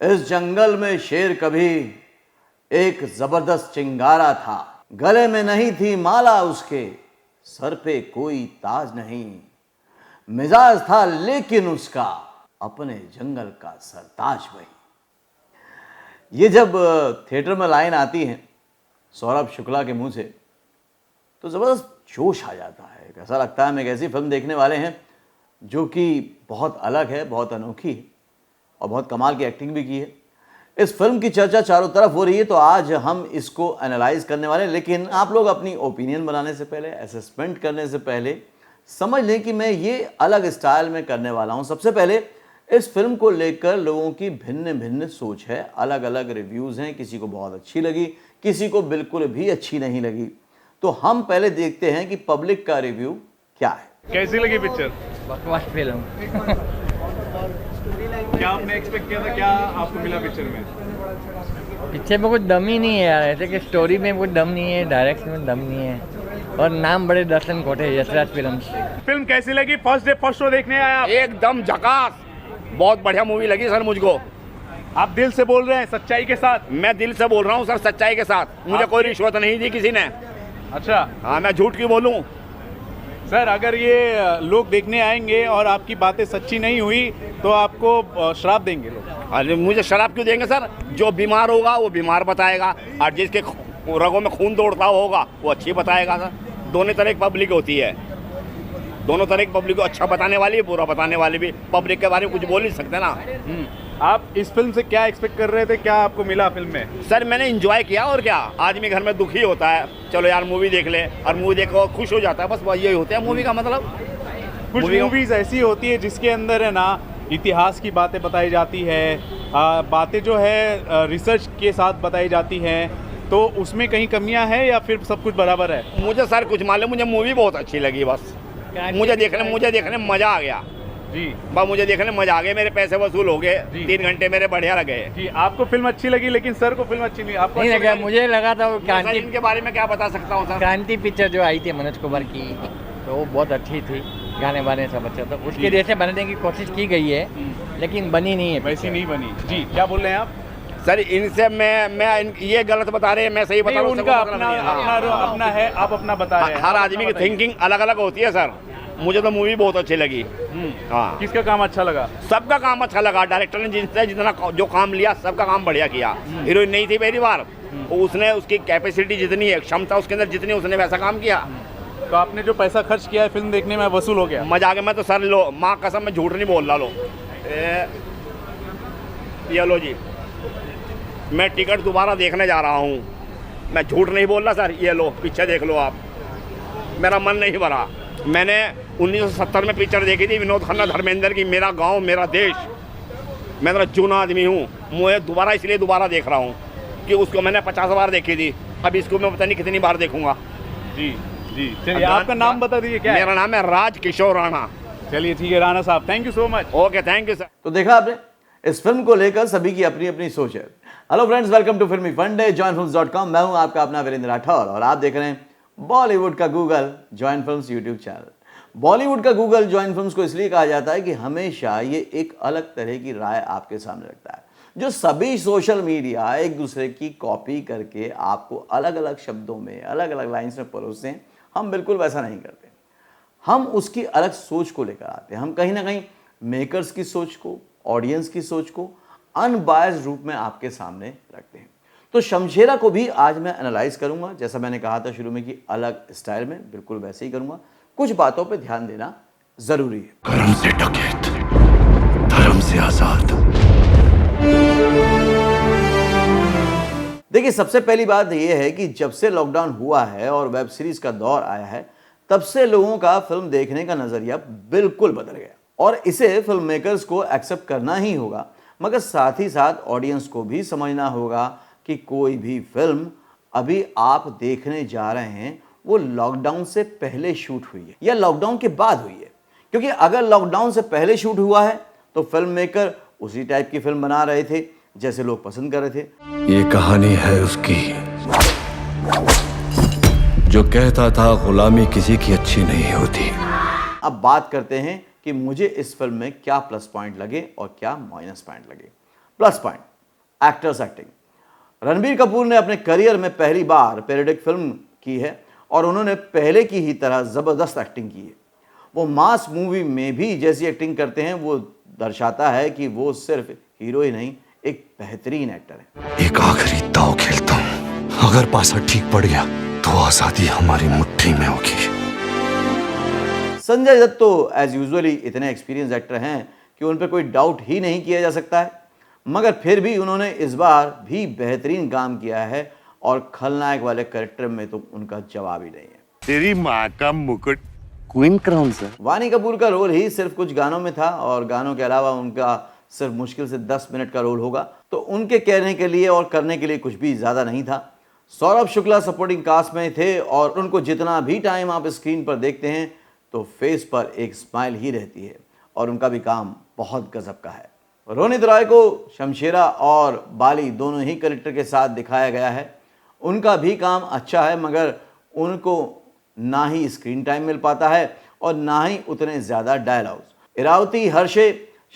इस जंगल में शेर कभी एक जबरदस्त चिंगारा था, गले में नहीं थी माला उसके, सर पे कोई ताज नहीं, मिजाज था लेकिन उसका अपने जंगल का सरताज वही। ये जब थिएटर में लाइन आती है सौरभ शुक्ला के मुंह से तो जबरदस्त जोश आ जाता है। ऐसा लगता है हम एक ऐसी फिल्म देखने वाले हैं जो कि बहुत अलग है, बहुत अनोखी है और बहुत कमाल की एक्टिंग भी की है। इस फिल्म की चर्चा चारों तरफ हो रही है तो आज हम इसको एनालाइज करने वाले हैं, लेकिन आप लोग अपनी ओपिनियन बनाने से पहले, असेसमेंट करने से पहले समझ लें कि मैं ये अलग स्टाइल में करने वाला हूं। सबसे पहले इस फिल्म को लेकर लोगों की भिन्न भिन्न सोच है, अलग अलग रिव्यूज़ हैं, किसी को बहुत अच्छी लगी, किसी को बिल्कुल भी अच्छी नहीं लगी। तो हम पहले देखते हैं कि पब्लिक का रिव्यू क्या है। कैसी लगी पिक्चर? बकवास फिल्म। क्या आपने एक्सपेक्ट किया था, क्या आपको मिला पिक्चर में? पिक्चर में कुछ दम ही नहीं है यार, ऐसे कि स्टोरी में कुछ दम नहीं है, डायरेक्शन में दम नहीं है और नाम बड़े दर्शन कोटे, यशराज फिल्म्स। फिल्म कैसी लगी? फर्स्ट डे फर्स्ट शो देखने आया आप? एकदम झकास, बहुत बढ़िया मूवी लगी सर मुझको। आप दिल से बोल रहे हैं, सच्चाई के साथ? मैं दिल से बोल रहा हूँ सर, सच्चाई के साथ। मुझे कोई रिश्वत नहीं दी किसी ने। अच्छा, हाँ, मैं झूठ क्यों बोलूँ सर? अगर ये लोग देखने आएंगे और आपकी बातें सच्ची नहीं हुई तो आपको श्राप देंगे लोग। अरे मुझे शराब क्यों देंगे सर? जो बीमार होगा वो बीमार बताएगा और जिसके रगों में खून दौड़ता होगा वो अच्छी बताएगा सर। दोनों तरह की पब्लिक होती है, दोनों तरह की पब्लिक को अच्छा बताने वाली, बुरा बताने वाली भी। पब्लिक के बारे में कुछ बोल नहीं सकते ना। आप इस फिल्म से क्या एक्सपेक्ट कर रहे थे, क्या आपको मिला फिल्म में? सर मैंने एंजॉय किया, और क्या। आदमी घर में दुखी होता है, चलो यार मूवी देख ले, और मूवी देखो खुश हो जाता है, बस यही होता है मूवी का मतलब। कुछ मूवीज ऐसी होती है जिसके अंदर है ना इतिहास की बातें बताई जाती है, बातें जो है रिसर्च के साथ बताई जाती हैं, तो उसमें कहीं कमियां हैं या फिर सब कुछ बराबर है? मुझे सर कुछ मालूम, मुझे मूवी बहुत अच्छी लगी, बस मुझे देखने में मजा आ गया जी। बस मुझे देखने में मजा आ गया, मेरे पैसे वसूल हो गए, 3 घंटे मेरे बढ़िया लगे जी। आपको फिल्म अच्छी लगी लेकिन सर को फिल्म अच्छी नहीं, आपको नहीं लगा? मुझे लगा था वो क्रांति, इनके बारे में क्या बता सकता हूँ सर? क्रांति पिक्चर जो आई थी मनोज कुमार की, तो वो बहुत अच्छी थी, गाने वाने सब अच्छा था, उसके जैसे बनाने की कोशिश की गई है लेकिन बनी नहीं है, वैसी नहीं बनी जी। क्या बोल रहे हैं आप? सर इनसे मैं ये गलत बता रहे हैं, मैं सही बता रहा हूँ। उनका अपना है, आप अपना बता रहे हैं। हर आदमी की थिंकिंग अलग अलग होती है सर। मुझे तो मूवी बहुत अच्छी लगी। हाँ, किसका काम अच्छा लगा? सबका काम अच्छा लगा। डायरेक्टर ने जितना जो काम लिया सबका काम बढ़िया किया। हीरोइन नहीं थी पहली बार, उसने उसकी कैपेसिटी जितनी है, क्षमता उसके अंदर जितनी, उसने वैसा काम किया। तो आपने जो पैसा खर्च किया है फिल्म देखने में वसूल हो गया? मजा आ गया। मैं तो सर लो, माँ कसम मैं झूठ नहीं बोल रहा। लो ये लो जी, मैं टिकट दोबारा देखने जा रहा हूँ, मैं झूठ नहीं बोल रहा सर। ये लो पिक्चर देख लो आप, मेरा मन नहीं भरा। मैंने 1970 में पिक्चर देखी थी विनोद खन्ना धर्मेंद्र की, मेरा गांव मेरा देश। मैं मेरा जूना आदमी हूँ, मुझे दोबारा इसलिए दोबारा देख रहा हूँ कि उसको मैंने 50 बार देखी थी, अब इसको मैं पता नहीं कितनी बार देखूंगा। जी जी। चलिए आपका नाम बता दीजिए क्या है? मेरा नाम है राज किशोर राणा। चलिए ठीक है राणा साहब, thank you so much. Okay, thank you sir. तो देखा आपने, इस फिल्म को लेकर सभी की अपनी अपनी सोच है। हेलो फ्रेंड्स, वेलकम टू फिल्मी फंडे, joinfilms.com। मैं हूं आपका अपना वीरेंद्र राठौर और आप देख रहे हैं बॉलीवुड का Google, join films YouTube channel. Bollywood का गूगल जॉइन फिल्म्स को इसलिए कहा जाता है कि हमेशा ये एक अलग तरह की राय आपके सामने रखता है। जो सभी सोशल मीडिया एक दूसरे की कॉपी करके आपको अलग अलग शब्दों में, अलग अलग लाइन्स में परोसते हैं, हम बिल्कुल वैसा नहीं करते। हम उसकी अलग सोच को लेकर आते हैं। हम कहीं ना कहीं मेकर्स की सोच को, ऑडियंस की सोच को अनबायस्ड रूप में आपके सामने रखते हैं। तो शमशेरा को भी आज मैं एनालाइज करूंगा, जैसा मैंने कहा था शुरू में कि अलग स्टाइल में, बिल्कुल वैसे ही करूंगा। कुछ बातों पे ध्यान देना जरूरी है। कर्म से डकैत, धर्म से आजाद। देखिए, सबसे पहली बात यह है कि जब से लॉकडाउन हुआ है और वेब सीरीज का दौर आया है, तब से लोगों का फिल्म देखने का नजरिया बिल्कुल बदल गया और इसे फिल्म मेकर्स को एक्सेप्ट करना ही होगा, मगर साथ ही साथ ऑडियंस को भी समझना होगा कि कोई भी फिल्म अभी आप देखने जा रहे हैं वो लॉकडाउन से पहले शूट हुई है या लॉकडाउन के बाद हुई है। क्योंकि अगर लॉकडाउन से पहले शूट हुआ है तो फिल्म मेकर उसी टाइप की फिल्म बना रहे थे जैसे लोग पसंद कर रहे थे। ये कहानी है उसकी जो कहता था गुलामी किसी की अच्छी नहीं होती। अब बात करते हैं कि मुझे इस फिल्म में क्या प्लस पॉइंट लगे और क्या माइनस पॉइंट लगे। Plus point, actors acting. Ranbir Kapoor ने अपने करियर में पहली बार पैरोडिक फिल्म की है और उन्होंने पहले की ही तरह ज़बरदस्त एक्टिंग की है। वो मास मूवी में भी जैसी एक्टिंग करते हैं वो दर्शाता है कि वो सिर्फ हीरो ही नहीं, एक बेहतरीन एक्टर है। एक आखिरी दांव खेलता हूं, अगर पासा ठीक पड़ गया तो आजादी हमारी मुट्ठी में होगी। संजय दत्त तो एज यूजुअली इतने एक्सपीरियंस एक्टर हैं कि उन पर कोई डाउट ही नहीं किया जा सकता है, मगर फिर भी उन्होंने इस बार भी बेहतरीन काम किया है और खलनायक वाले कैरेक्टर में तो उनका जवाब ही नहीं है। तेरी माँ का मुकुट क्वीन क्राउन सर। वानी कपूर का रोल ही सिर्फ कुछ गानों में था और गानों के अलावा उनका सिर्फ मुश्किल से 10 मिनट का रोल होगा, तो उनके कहने के लिए और करने के लिए कुछ भी ज़्यादा नहीं था। सौरभ शुक्ला सपोर्टिंग कास्ट में थे और उनको जितना भी टाइम आप स्क्रीन पर देखते हैं तो फेस पर एक स्माइल ही रहती है और उनका भी काम बहुत गजब का है। रोनित रॉय को शमशेरा और बाली दोनों ही कैरेक्टर के साथ दिखाया गया है। उनका भी काम अच्छा है, मगर उनको ना ही स्क्रीन टाइम मिल पाता है और ना ही उतने ज़्यादा डायलॉग्स। इरावती हर्षे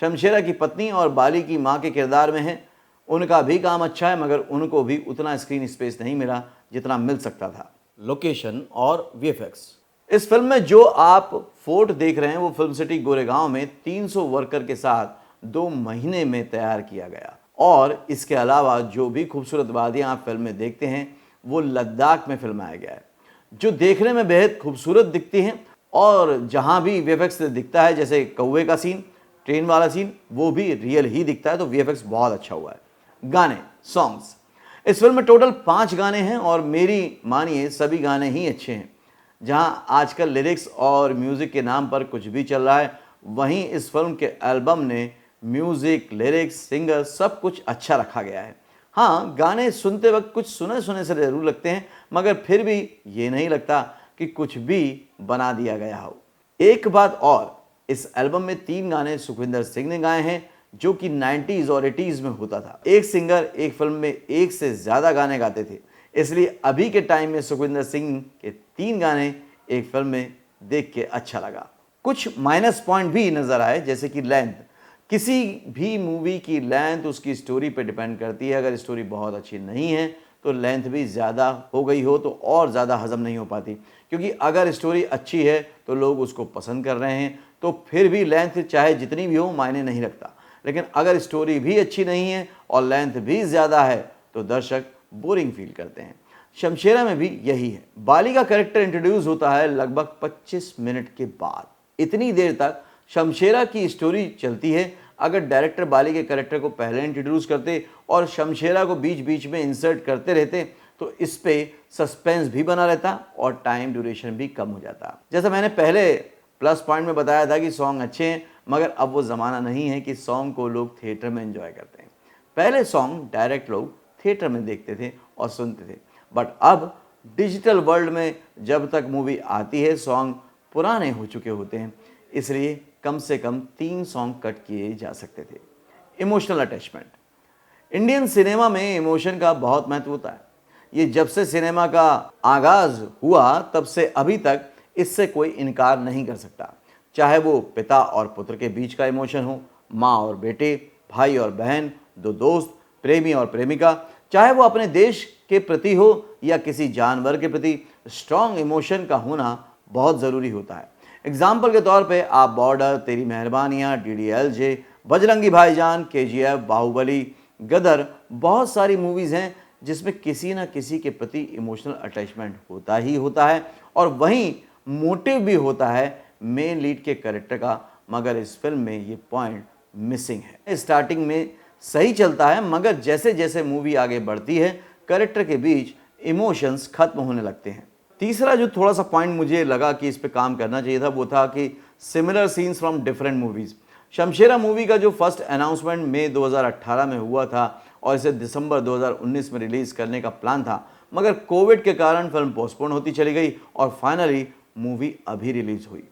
शमशेरा की पत्नी और बाली की मां के किरदार में हैं। उनका भी काम अच्छा है, मगर उनको भी उतना स्क्रीन स्पेस नहीं मिला जितना मिल सकता था। लोकेशन और वीएफएक्स। इस फिल्म में जो आप फोर्ट देख रहे हैं वो फिल्म सिटी गोरेगांव में 300 वर्कर के साथ 2 महीने में तैयार किया गया और इसके अलावा जो भी खूबसूरत वादियाँ आप फिल्म में देखते हैं वो लद्दाख में फिल्माया गया है, जो देखने में बेहद खूबसूरत दिखती हैं। और जहाँ भी वीएफएक्स दिखता है, जैसे कौवे का सीन, ट्रेन वाला सीन, वो भी रियल ही दिखता है, तो वीएफएक्स बहुत अच्छा हुआ है। गाने, सॉन्ग्स। इस फिल्म में टोटल 5 गाने हैं और मेरी मानिए सभी गाने ही अच्छे हैं। जहाँ आजकल लिरिक्स और म्यूज़िक के नाम पर कुछ भी चल रहा है, वहीं इस फिल्म के एल्बम ने म्यूज़िक, लिरिक्स, सिंगर सब कुछ अच्छा रखा गया है। हाँ, गाने सुनते वक्त कुछ सुने सुने से ज़रूर लगते हैं, मगर फिर भी ये नहीं लगता कि कुछ भी बना दिया गया हो। एक बात और, इस एल्बम में 3 गाने सुखविंदर सिंह ने गाए हैं, जो कि 90s और 80s में होता था। एक सिंगर एक फिल्म में एक से ज़्यादा गाने गाते थे, इसलिए अभी के टाइम में सुखविंदर सिंह के 3 गाने एक फिल्म में देख के अच्छा लगा। कुछ माइनस पॉइंट भी नज़र आए, जैसे कि लेंथ। किसी भी मूवी की लेंथ उसकी स्टोरी पे डिपेंड करती है। अगर स्टोरी बहुत अच्छी नहीं है तो लेंथ भी ज़्यादा हो गई हो तो और ज़्यादा हजम नहीं हो पाती, क्योंकि अगर स्टोरी अच्छी है तो लोग उसको पसंद कर रहे हैं, तो फिर भी लेंथ चाहे जितनी भी हो मायने नहीं रखता। लेकिन अगर स्टोरी भी अच्छी नहीं है और लेंथ भी ज़्यादा है तो दर्शक बोरिंग फील करते हैं। शमशेरा में भी यही है। बाली का कैरेक्टर इंट्रोड्यूस होता है लगभग 25 मिनट के बाद। इतनी देर तक शमशेरा की स्टोरी चलती है। अगर डायरेक्टर बाली के कैरेक्टर को पहले इंट्रोड्यूस करते और शमशेरा को बीच बीच में इंसर्ट करते रहते तो इस पे सस्पेंस भी बना रहता और टाइम ड्यूरेशन भी कम हो जाता। जैसा मैंने पहले प्लस पॉइंट में बताया था कि सॉन्ग अच्छे हैं, मगर अब वो ज़माना नहीं है कि सॉन्ग को लोग थिएटर में एंजॉय करते हैं। पहले सॉन्ग डायरेक्ट लोग थिएटर में देखते थे और सुनते थे, बट अब डिजिटल वर्ल्ड में जब तक मूवी आती है सॉन्ग पुराने हो चुके होते हैं, इसलिए कम से कम 3 सॉन्ग कट किए जा सकते थे। Emotional attachment. इंडियन सिनेमा में इमोशन का बहुत महत्व होता है। ये जब से सिनेमा का आगाज़ हुआ तब से अभी तक इससे कोई इनकार नहीं कर सकता। चाहे वो पिता और पुत्र के बीच का इमोशन हो, माँ और बेटे, भाई और बहन, 2 दोस्त, प्रेमी और प्रेमिका, चाहे वो अपने देश के प्रति हो या किसी जानवर के प्रति, स्ट्रॉन्ग इमोशन का होना बहुत ज़रूरी होता है। एग्जाम्पल के तौर पे आप बॉर्डर, तेरी मेहरबानियाँ, DDLJ, बजरंगी भाईजान, KGF, बाहुबली, गदर, बहुत सारी मूवीज़ हैं जिसमें किसी न किसी के प्रति इमोशनल अटैचमेंट होता ही होता है और वहीं मोटिव भी होता है मेन लीड के कैरेक्टर का, मगर इस फिल्म में ये पॉइंट मिसिंग है। स्टार्टिंग में सही चलता है, मगर जैसे जैसे मूवी आगे बढ़ती है कैरेक्टर के बीच इमोशंस खत्म होने लगते हैं। तीसरा जो थोड़ा सा पॉइंट मुझे लगा कि इस पे काम करना चाहिए था वो था कि similar scenes from different movies. Shamshera movie का जो फर्स्ट अनाउंसमेंट मई 2018 में हुआ था और इसे दिसंबर 2019 में रिलीज़ करने का प्लान था, मगर कोविड के कारण फिल्म पोस्टपोन होती चली गई और फाइनली मूवी अभी रिलीज़ हुई।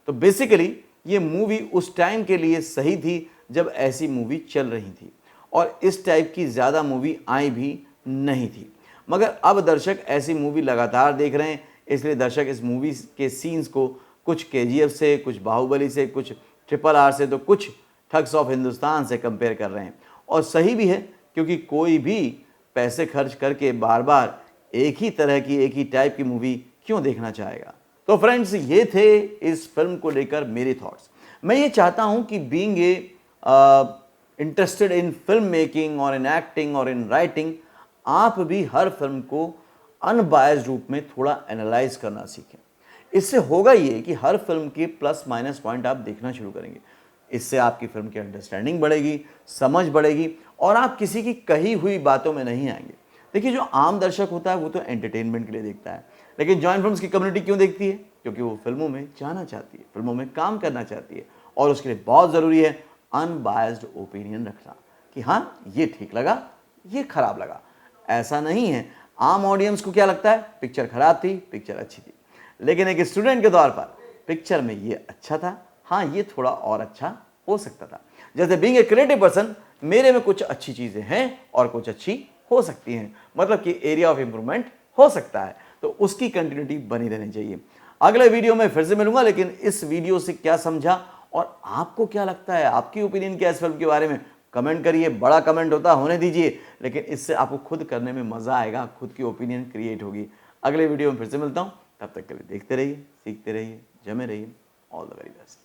तो बेसिकली ये मूवी उस टाइम के लिए सही थी जब ऐसी मूवी चल रही थी और इस टाइप की ज़्यादा मूवी आई भी नहीं थी, मगर अब दर्शक ऐसी मूवी लगातार देख रहे हैं, इसलिए दर्शक इस मूवी के सीन्स को कुछ KGF से, कुछ बाहुबली से, कुछ RRR से, तो कुछ ठग्स ऑफ हिंदुस्तान से कंपेयर कर रहे हैं और सही भी है, क्योंकि कोई भी पैसे खर्च करके बार बार एक ही तरह की, एक ही टाइप की मूवी क्यों देखना चाहेगा। तो फ्रेंड्स, ये थे इस फिल्म को लेकर मेरे थॉट्स। मैं ये चाहता हूं कि being a interested in film making और इन एक्टिंग और इन राइटिंग, आप भी हर फिल्म को अनबायस्ड रूप में थोड़ा एनालाइज करना सीखें। इससे होगा ये कि हर फिल्म के प्लस माइनस पॉइंट आप देखना शुरू करेंगे। इससे आपकी फिल्म की अंडरस्टैंडिंग बढ़ेगी, समझ बढ़ेगी, और आप किसी की कही हुई बातों में नहीं आएंगे। देखिए, जो आम दर्शक होता है वो तो एंटरटेनमेंट के लिए देखता है, लेकिन जॉइन फिल्म्स की कम्युनिटी क्यों देखती है? क्योंकि वो फिल्मों में जाना चाहती है, फिल्मों में काम करना चाहती है, और उसके लिए बहुत ज़रूरी है अनबायस्ड ओपिनियन रखना कि हाँ, ये ठीक लगा, ये खराब लगा। ऐसा नहीं है आम ऑडियंस को क्या लगता है, पिक्चर खराब थी, पिक्चर अच्छी थी, लेकिन एक स्टूडेंट के तौर पर पिक्चर में ये अच्छा था, हाँ ये थोड़ा और अच्छा हो सकता था। जैसे बीइंग ए क्रिएटिव पर्सन, मेरे में कुछ अच्छी चीज़ें हैं और कुछ अच्छी हो सकती हैं, मतलब कि एरिया ऑफ इम्प्रूवमेंट हो सकता है, तो उसकी कंटिन्यूटी बनी रहनी चाहिए। अगले वीडियो में फिर से मिलूंगा, लेकिन इस वीडियो से क्या समझा और आपको क्या लगता है, आपकी ओपिनियन क्या है इस फिल्म के बारे में, कमेंट करिए। बड़ा कमेंट होता होने दीजिए, लेकिन इससे आपको खुद करने में मज़ा आएगा, खुद की ओपिनियन क्रिएट होगी। अगले वीडियो में फिर से मिलता हूँ, तब तक के लिए देखते रहिए, सीखते रहिए, जमे रहिए। All the very best.